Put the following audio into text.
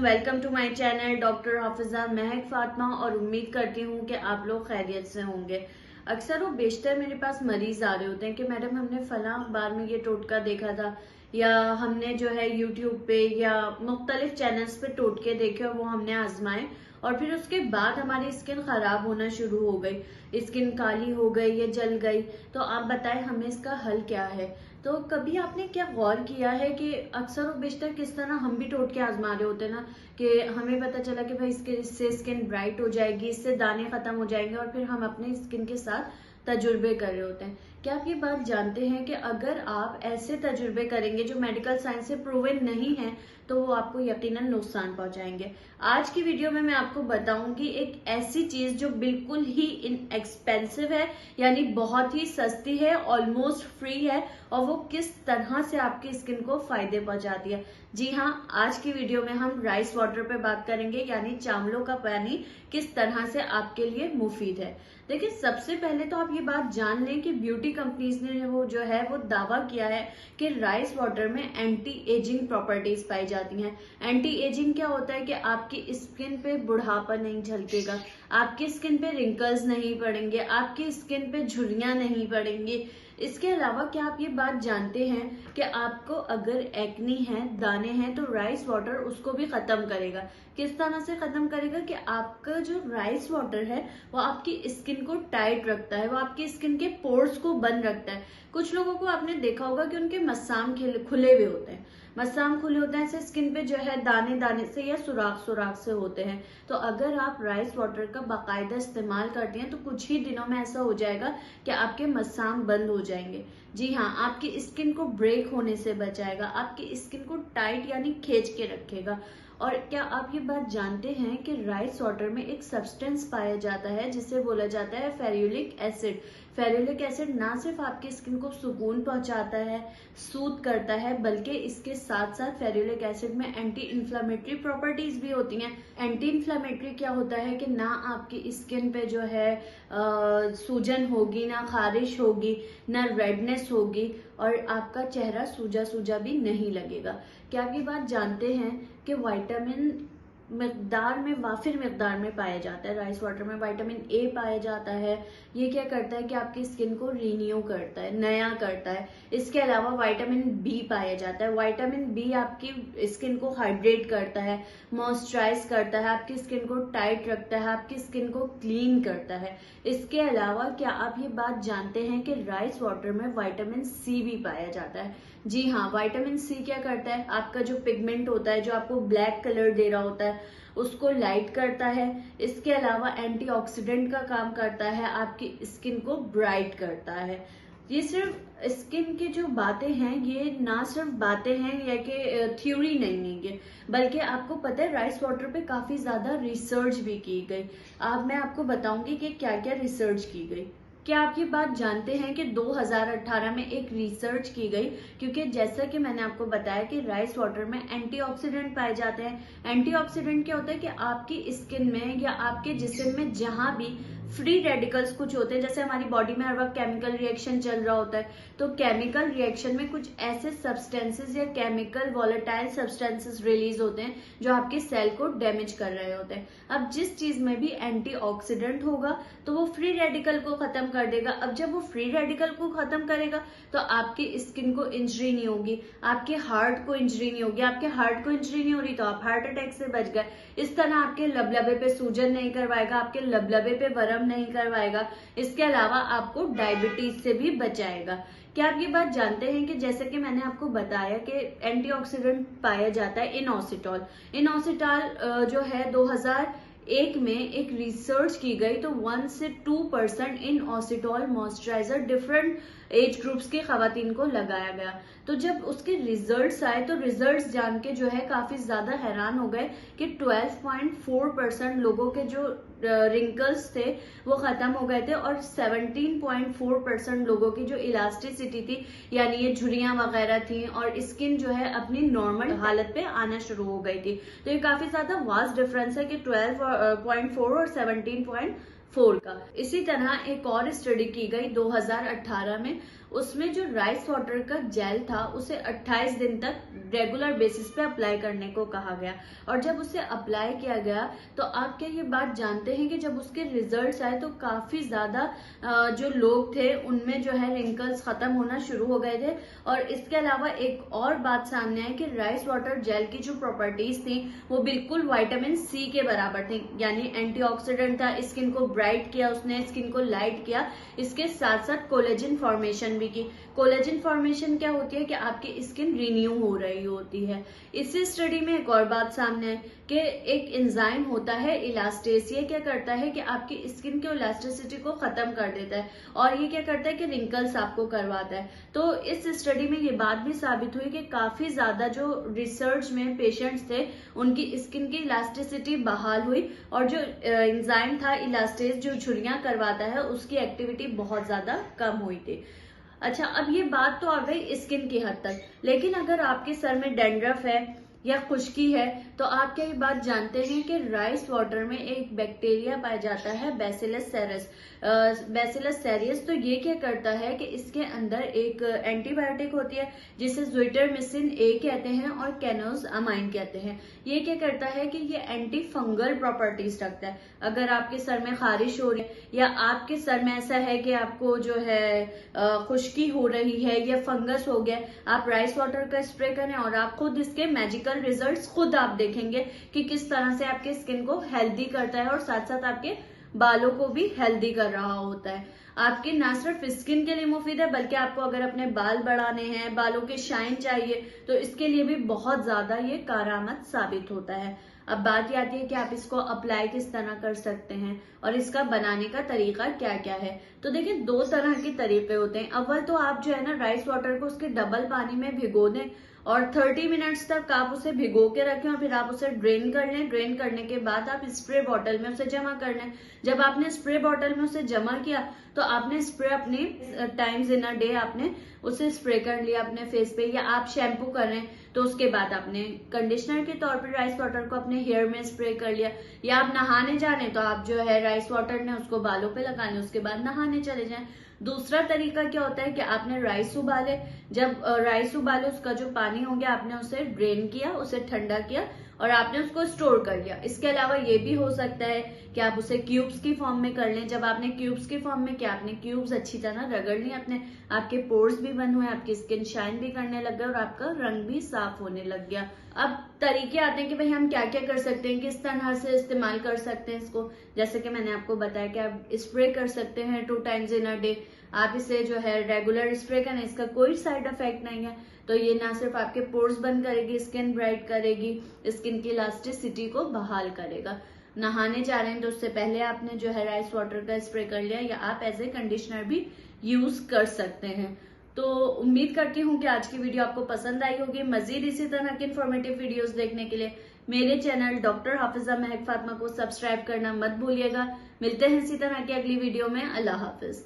Welcome to my channel doctor Hafiza Mahak Fatima. और उम्मीद करती हूँ कि आप लोग खैरियत से होंगे। अक्सर वो बेशतर मेरे पास मरीज आ रहे होते हैं कि मैडम हमने फला अखबार में ये टोटका देखा था, या हमने जो है यूट्यूब पे या मुख्तलिफ चैनल्स पे टोटके देखे और वो हमने आजमाए और फिर उसके बाद हमारी स्किन खराब होना शुरू हो गई, स्किन काली हो गई या जल गई। तो आप बताएं हमें इसका हल क्या है। तो कभी आपने क्या गौर किया है कि अक्सर और बेशतर किस तरह हम भी टोटके आजमा रहे होते हैं ना, कि हमें पता चला कि भाई इससे स्किन ब्राइट हो जाएगी, इससे दाने खत्म हो जाएंगे और फिर हम अपने स्किन के साथ तजुर्बे कर रहे होते हैं। क्या आप ये बात जानते हैं कि अगर आप ऐसे तजुर्बे करेंगे जो मेडिकल साइंस से प्रूवन नहीं है तो वो आपको यकीनन नुकसान पहुंचाएंगे। आज की वीडियो में मैं आपको बताऊंगी एक ऐसी चीज जो बिल्कुल ही इनएक्सपेंसिव है, यानी बहुत ही सस्ती है, ऑलमोस्ट फ्री है, और वो किस तरह से आपकी स्किन को फायदे पहुंचाती है। जी हाँ, आज की वीडियो में हम राइस वाटर पे बात करेंगे, यानी चावलों का पानी किस तरह से आपके लिए मुफीद है। देखिए, सबसे पहले तो आप ये बात जान लें कि ब्यूटी कंपनीज ने वो जो है वो दावा किया है कि राइस वाटर में एंटी एजिंग प्रॉपर्टीज पाई जाती हैं। एंटी एजिंग क्या होता है कि आपकी स्किन पे बुढ़ापा नहीं झलकेगा, आपकी स्किन पे रिंकल्स नहीं पड़ेंगे, आपकी स्किन पे झुर्रियां नहीं पड़ेंगी। इसके अलावा क्या आप ये बात जानते हैं कि आपको अगर एक्नी है, दाने हैं, तो राइस वाटर उसको भी खत्म करेगा। किस तरह से खत्म करेगा कि आपका जो राइस वाटर है वो आपकी स्किन को टाइट रखता है, वो आपकी स्किन के पोर्स को बंद रखता है। कुछ लोगों को आपने देखा होगा कि उनके मस्साम खुले हुए होते हैं, मस्साम खुले होते हैं, ऐसे स्किन पे जो है दाने दाने से या सुराख सुराख से होते हैं। तो अगर आप राइस वाटर का बाकायदा इस्तेमाल करते हैं तो कुछ ही दिनों में ऐसा हो जाएगा कि आपके मस्साम बंद हो जाएंगे। जी हाँ, आपकी स्किन को ब्रेक होने से बचाएगा, आपकी स्किन को टाइट यानी खींच के रखेगा। और क्या आप ये बात जानते हैं कि राइस वाटर में एक सब्सटेंस पाया जाता है जिसे बोला जाता है फेरुलिक एसिड। फेरुलिक एसिड ना सिर्फ आपकी स्किन को सुकून पहुंचाता है, सूद करता है, बल्कि इसके साथ साथ फेरुलिक एसिड में एंटी इन्फ्लामेटरी प्रॉपर्टीज भी होती हैं। एंटी इन्फ्लामेटरी क्या होता है कि ना आपकी स्किन पे जो है सूजन होगी, ना खारिश होगी, ना रेडनेस होगी, और आपका चेहरा सूजा सूजा भी नहीं लगेगा। क्या आप ये बात जानते हैं कि विटामिन मिकदार में, वाफिर मिकदार में पाया जाता है। राइस वाटर में विटामिन ए पाया जाता है। ये क्या करता है कि आपकी स्किन को रिन्यू करता है, नया करता है। इसके अलावा विटामिन बी पाया जाता है। विटामिन बी आपकी स्किन को हाइड्रेट करता है, मॉइस्चराइज करता है, आपकी स्किन को टाइट रखता है, आपकी स्किन को क्लीन करता है। इसके अलावा क्या आप ये बात जानते हैं कि राइस वाटर में विटामिन सी भी पाया जाता है। जी हाँ, विटामिन सी क्या करता है, आपका जो पिगमेंट होता है, जो आपको ब्लैक कलर दे रहा होता है, उसको लाइट करता है। इसके अलावा एंटीऑक्सीडेंट का काम करता है, आपकी स्किन को ब्राइट करता है। ये सिर्फ स्किन की जो बातें हैं, ये ना सिर्फ बातें हैं या कि थ्योरी नहीं है ये, बल्कि आपको पता है राइस वाटर पे काफी ज्यादा रिसर्च भी की गई। अब मैं आपको बताऊंगी कि क्या क्या रिसर्च की गई। क्या आप ये बात जानते हैं कि 2018 में एक रिसर्च की गई, क्योंकि जैसा कि मैंने आपको बताया कि राइस वाटर में एंटीऑक्सीडेंट पाए जाते हैं। एंटीऑक्सीडेंट क्या होता है कि आपकी स्किन में या आपके जिस्म में जहां भी फ्री रेडिकल्स कुछ होते हैं, जैसे हमारी बॉडी में हर वक्त केमिकल रिएक्शन चल रहा होता है, तो केमिकल रिएक्शन में कुछ ऐसे सब्सटेंसेस या केमिकल वॉलेटाइल सब्सटेंसेस रिलीज होते हैं जो आपके सेल को डैमेज कर रहे होते हैं। अब जिस चीज में भी एंटीऑक्सीडेंट होगा तो वो फ्री रेडिकल को खत्म कर देगा। अब जब वो फ्री रेडिकल को खत्म करेगा तो आपकी स्किन को इंजरी नहीं होगी, आपके हार्ट को इंजरी नहीं होगी। आपके हार्ट को इंजरी नहीं हो रही तो आप हार्ट अटैक से बच गए। इस तरह आपके लबलबे पे सूजन नहीं करवाएगा, आपके लबलबे पे बर्फ नहीं करवाएगा। इसके अलावा आपको डायबिटीज से भी बचाएगा। क्या आप ये बात जानते हैं कि जैसे कि मैंने आपको बताया कि एंटीऑक्सीडेंट पाया जाता है इनोसिटॉल। इनोसिटॉल जो है 2001 में एक रिसर्च की गई, तो 1 से 2% inositol moisturiser different age groups के खवातीन को लगाया गया। तो जब उसके रिजल्ट्स आए तो रिजल्ट्स जान के जो है काफी ज्यादा हैरान हो गए कि 12.4% लोगों के जो रिंकल्स थे वो खत्म हो गए थे, और 17.4% लोगों की जो इलास्टिसिटी थी, यानी ये झुर्रियां वगैरह थी, और स्किन जो है अपनी नॉर्मल हालत पे आना शुरू हो गई थी। तो ये काफी ज्यादा वास्ट डिफरेंस है कि 12.4 और 17. 4 का। इसी तरह एक और स्टडी की गई 2018 में, उसमें जो राइस वाटर का जेल था उसे 28 दिन तक रेगुलर बेसिस पे अप्लाई करने को कहा गया। और जब उसे अप्लाई किया गया तो आप क्या ये बात जानते हैं कि जब उसके रिजल्ट्स आए तो काफी ज्यादा जो लोग थे उनमें जो है रिंकल्स खत्म होना शुरू हो गए थे। और इसके अलावा एक और बात सामने आई कि राइस वाटर जेल की जो प्रॉपर्टीज थी वो बिल्कुल विटामिन सी के बराबर थी, यानी एंटीऑक्सीडेंट था, स्किन को ब्राइट किया, उसने स्किन को लाइट किया, इसके साथ साथ कोलेजन फॉर्मेशन भी की। कोलेजन फॉर्मेशन क्या होती है कि आपकी स्किन रिन्यू हो रही होती है। इसी स्टडी में एक और बात सामने आई कि एक एंजाइम होता है इलास्टेस, ये क्या करता है कि आपकी स्किन की इलास्टिसिटी को खत्म कर देता है और ये क्या करता है कि रिंकल्स आपको करवाता है। तो इस स्टडी में ये बात भी साबित हुई कि काफी ज्यादा जो रिसर्च में पेशेंट्स थे उनकी स्किन की इलास्टिसिटी बहाल हुई और जो एंजाइम था इलास्टेस जो झुर्रियां करवाता है उसकी एक्टिविटी बहुत ज्यादा कम हुई थी। अच्छा, अब ये बात तो आ गई स्किन की हद तक, लेकिन अगर आपके सर में डैंड्रफ है या खुश्की है तो आप क्या ये बात जानते हैं कि राइस वाटर में एक बैक्टीरिया पाया जाता है बैसिलस सेरियस। बैसिलस सेरियस तो ये क्या करता है कि इसके अंदर एक एंटीबायोटिक होती है जिसे ज़्विटरमिसिन ए कहते हैं और कैनोज अमाइन कहते हैं। ये क्या करता है कि ये एंटी फंगल प्रॉपर्टीज रखता है। अगर आपके सर में खारिश हो रही है या आपके सर में ऐसा है कि आपको जो है खुश्की हो रही है या फंगस हो गया, आप राइस वाटर का स्प्रे करें और आप खुद इसके मैजिकल रिजल्ट्स खुद आप देखेंगे कि किस तरह से आपके स्किन को हेल्दी करता है और साथ साथ आपके बालों को भी हेल्दी कर रहा होता है। आपके ना सिर्फ स्किन के लिए मुफीद है बल्कि आपको अगर अपने बाल बढ़ाने हैं, बालों के शाइन चाहिए तो इसके लिए भी बहुत ज्यादा ये कारआमद साबित होता है। अब बात ये आती है कि आप इसको अप्लाई किस तरह कर सकते हैं और इसका बनाने का तरीका क्या क्या है। तो देखिए, 2 तरह के तरीके होते हैं। अव्वल तो आप जो है ना राइस वाटर को उसके डबल पानी में भिगो दें और 30 मिनट्स तक आप उसे भिगो के रखें और फिर आप उसे ड्रेन कर लें। ड्रेन करने के बाद आप स्प्रे बॉटल में उसे जमा कर लें। जब आपने स्प्रे बॉटल में उसे जमा किया तो आपने स्प्रे अपने टाइम्स इन अ डे आपने उसे स्प्रे कर लिया अपने फेस पे, या आप शैम्पू कर रहे हैं तो उसके बाद आपने कंडीशनर के तौर पर राइस वाटर को अपने हेयर में स्प्रे कर लिया, या आप नहाने जा रहे हैं तो आप जो है राइस वाटर ने उसको बालों पे लगाने, उसके बाद नहाने चले जाएं। दूसरा तरीका क्या होता है कि आपने राइस उबाले, जब राइस उबाले उसका जो पानी हो गया आपने उसे ड्रेन किया, उसे ठंडा किया और आपने उसको स्टोर कर लिया। इसके अलावा ये भी हो सकता है कि आप उसे क्यूब्स की फॉर्म में कर लें। जब आपने क्यूब्स की फॉर्म में किया, आपने क्यूब्स अच्छी तरह रगड़ लिए, अपने आपके पोर्स भी बंद हुए, आपकी स्किन शाइन भी करने लग गई और आपका रंग भी साफ होने लग गया। अब तरीके आते हैं कि भाई हम क्या क्या कर सकते हैं, किस तरह से इस्तेमाल कर सकते हैं इसको। जैसे कि मैंने आपको बताया कि आप स्प्रे कर सकते हैं 2 टाइम्स इन अ डे। आप इसे जो है रेगुलर स्प्रे करें, इसका कोई साइड इफेक्ट नहीं है। तो ये ना सिर्फ आपके पोर्स बंद करेगी, स्किन ब्राइट करेगी, स्किन की इलास्टिसिटी को बहाल करेगा। नहाने जा रहे हैं तो उससे पहले आपने जो है राइस वाटर का स्प्रे कर लिया, या आप एज ए कंडीशनर भी यूज कर सकते हैं। तो उम्मीद करती हूँ कि आज की वीडियो आपको पसंद आई होगी। मजीद इसी तरह की इन्फॉर्मेटिव वीडियोस देखने के लिए मेरे चैनल डॉक्टर हाफिजा महक फातिमा को सब्सक्राइब करना मत भूलिएगा। मिलते हैं इसी तरह की अगली वीडियो में। अल्लाह हाफिज।